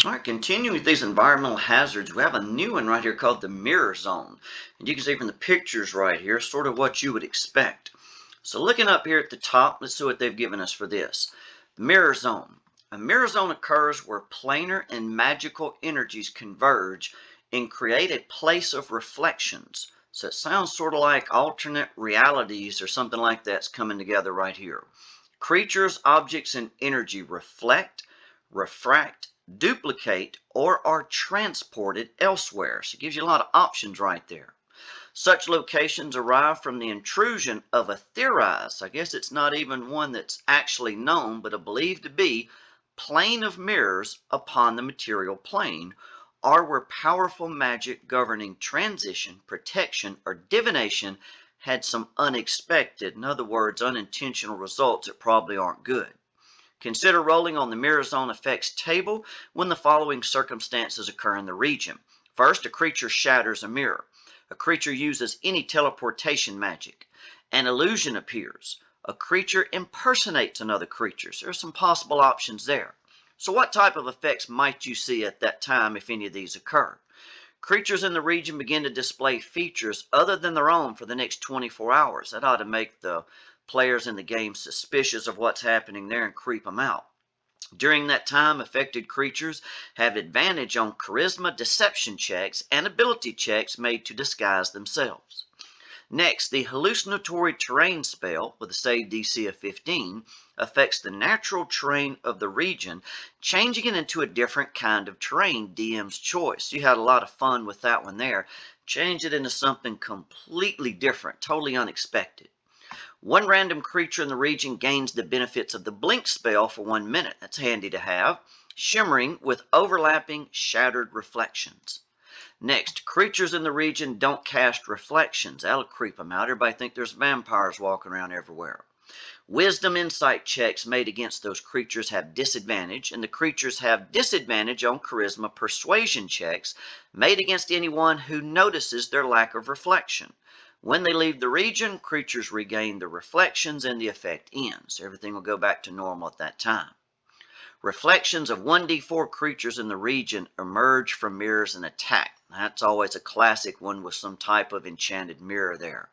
All right, continuing with these environmental hazards, we have a new one right here called the mirror zone. And you can see from the pictures right here, sort of what you would expect. So looking up here at the top, let's see what they've given us for this. The mirror zone. A mirror zone occurs where planar and magical energies converge and create a place of reflections. So it sounds sort of like alternate realities or something like that's coming together right here. Creatures, objects, and energy reflect, refract, duplicate, or are transported elsewhere. So it gives you a lot of options right there. Such locations arrive from the intrusion of a theorized, I guess it's not even one that's actually known, but a believed to be plane of mirrors upon the material plane, or where powerful magic governing transition, protection, or divination had some unexpected, in other words, unintentional results that probably aren't good. Consider rolling on the mirror zone effects table when the following circumstances occur in the region. First, a creature shatters a mirror. A creature uses any teleportation magic. An illusion appears. A creature impersonates another creature. So there's some possible options there. So what type of effects might you see at that time if any of these occur? Creatures in the region begin to display features other than their own for the next 24 hours. That ought to make the players in the game suspicious of what's happening there and creep them out. During that time, affected creatures have advantage on charisma deception checks and ability checks made to disguise themselves. Next, the hallucinatory terrain spell with a save DC of 15 affects the natural terrain of the region, changing it into a different kind of terrain, DM's choice. You had a lot of fun with that one there. Change it into something completely different, totally unexpected. One random creature in the region gains the benefits of the blink spell for 1 minute. That's handy to have. Shimmering with overlapping shattered reflections. Next, creatures in the region don't cast reflections. That'll creep them out. Everybody think there's vampires walking around everywhere. Wisdom insight checks made against those creatures have disadvantage, and the creatures have disadvantage on charisma persuasion checks made against anyone who notices their lack of reflection. When they leave the region, creatures regain the reflections and the effect ends. Everything will go back to normal at that time. Reflections of 1d4 creatures in the region emerge from mirrors and attack. That's always a classic one with some type of enchanted mirror there.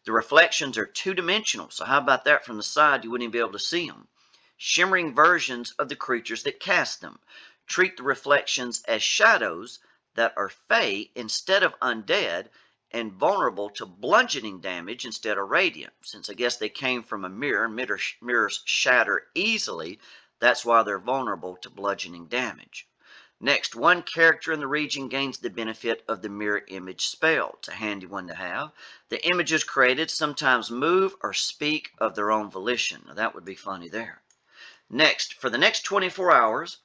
The reflections are two-dimensional, so how about that from the side? You wouldn't even be able to see them. Shimmering versions of the creatures that cast them. Treat the reflections as shadows that are fey instead of undead and vulnerable to bludgeoning damage instead of radiant. Since I guess they came from a mirror, mirrors shatter easily. That's why they're vulnerable to bludgeoning damage. Next, one character in the region gains the benefit of the mirror image spell. It's a handy one to have. The images created sometimes move or speak of their own volition. Now, that would be funny there. Next, for the next 24 hours,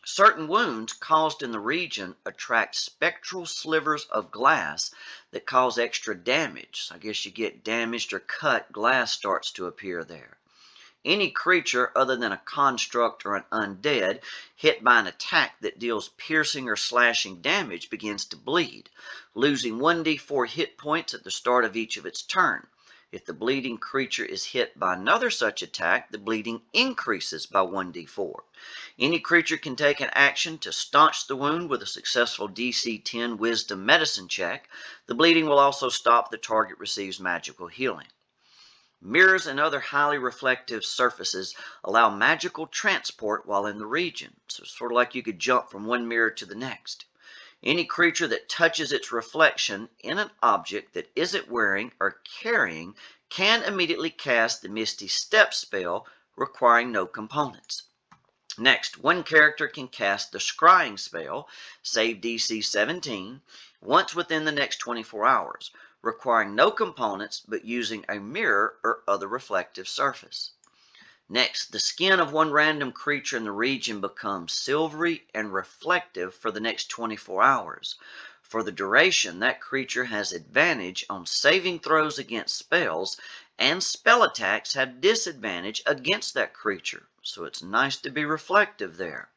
certain wounds caused in the region attract spectral slivers of glass that cause extra damage. So I guess you get damaged or cut, glass starts to appear there. Any creature other than a construct or an undead hit by an attack that deals piercing or slashing damage begins to bleed, losing 1d4 hit points at the start of each of its turn. If the bleeding creature is hit by another such attack, the bleeding increases by 1d4. Any creature can take an action to staunch the wound with a successful DC 10 Wisdom Medicine check. The bleeding will also stop if the target receives magical healing. Mirrors and other highly reflective surfaces allow magical transport while in the region. So it's sort of like you could jump from one mirror to the next. Any creature that touches its reflection in an object that isn't wearing or carrying can immediately cast the Misty Step spell, requiring no components. Next, one character can cast the Scrying spell, save DC 17, once within the next 24 hours, requiring no components but using a mirror or other reflective surface. Next, the skin of one random creature in the region becomes silvery and reflective for the next 24 hours. For the duration, that creature has advantage on saving throws against spells, and spell attacks have disadvantage against that creature. So it's nice to be reflective there.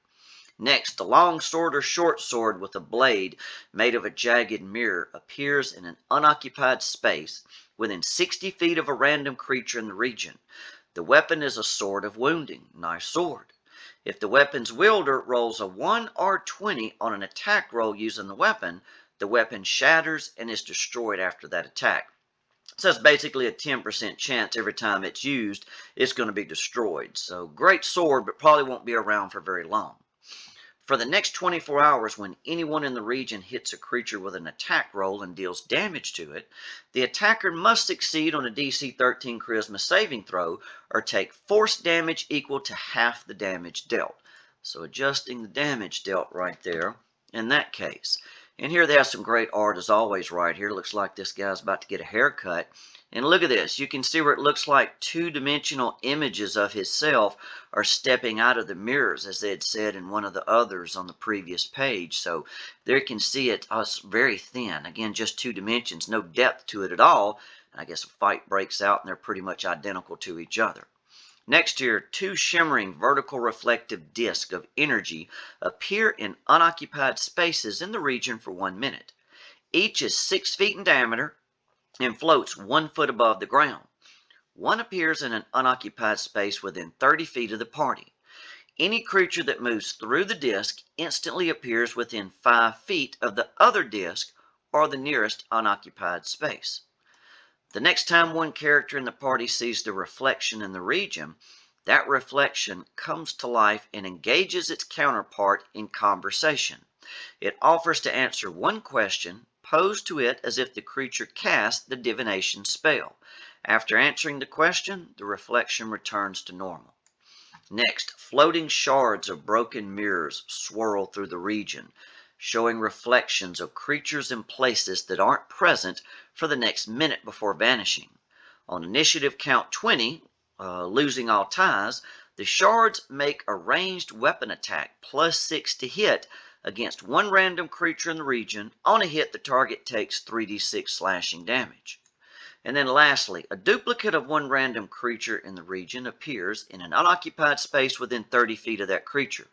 Next, a long sword or short sword with a blade made of a jagged mirror appears in an unoccupied space within 60 feet of a random creature in the region. The weapon is a sword of wounding. Nice sword. If the weapon's wielder rolls a 1 or 20 on an attack roll using the weapon shatters and is destroyed after that attack. So that's basically a 10% chance every time it's used, it's going to be destroyed. So great sword, but probably won't be around for very long. For the next 24 hours, when anyone in the region hits a creature with an attack roll and deals damage to it, the attacker must succeed on a DC 13 Charisma saving throw or take force damage equal to half the damage dealt. So adjusting the damage dealt right there in that case. And here they have some great art as always right here. Looks like this guy's about to get a haircut. And look at this. You can see where it looks like two-dimensional images of himself are stepping out of the mirrors, as they had said in one of the others on the previous page. So there you can see it's very thin. Again, just 2 dimensions, no depth to it at all. And I guess a fight breaks out and they're pretty much identical to each other. Next here, 2 shimmering vertical reflective discs of energy appear in unoccupied spaces in the region for 1 minute. Each is 6 feet in diameter and floats 1 foot above the ground. One appears in an unoccupied space within 30 feet of the party. Any creature that moves through the disc instantly appears within 5 feet of the other disc or the nearest unoccupied space. The next time one character in the party sees the reflection in the region, that reflection comes to life and engages its counterpart in conversation. It offers to answer one question posed to it as if the creature cast the divination spell. After answering the question, the reflection returns to normal. Next, floating shards of broken mirrors swirl through the region, showing reflections of creatures and places that aren't present for the next minute before vanishing. On initiative count 20, losing all ties, the shards make a ranged weapon attack +6 to hit against one random creature in the region. On a hit, the target takes 3d6 slashing damage. And then lastly, a duplicate of one random creature in the region appears in an unoccupied space within 30 feet of that creature.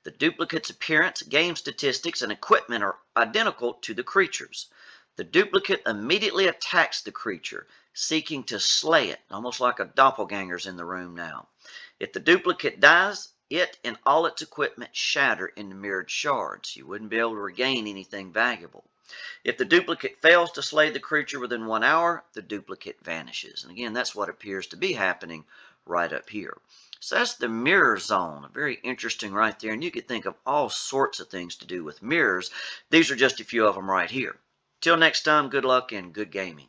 The duplicate's appearance, game statistics, and equipment are identical to the creature's. The duplicate immediately attacks the creature, seeking to slay it, almost like a doppelganger's in the room now. If the duplicate dies, it and all its equipment shatter into mirrored shards. You wouldn't be able to regain anything valuable. If the duplicate fails to slay the creature within 1 hour, the duplicate vanishes. And again, that's what appears to be happening right up here. So that's the mirror zone. Very interesting right there. And you could think of all sorts of things to do with mirrors. These are just a few of them right here. Till next time, good luck and good gaming.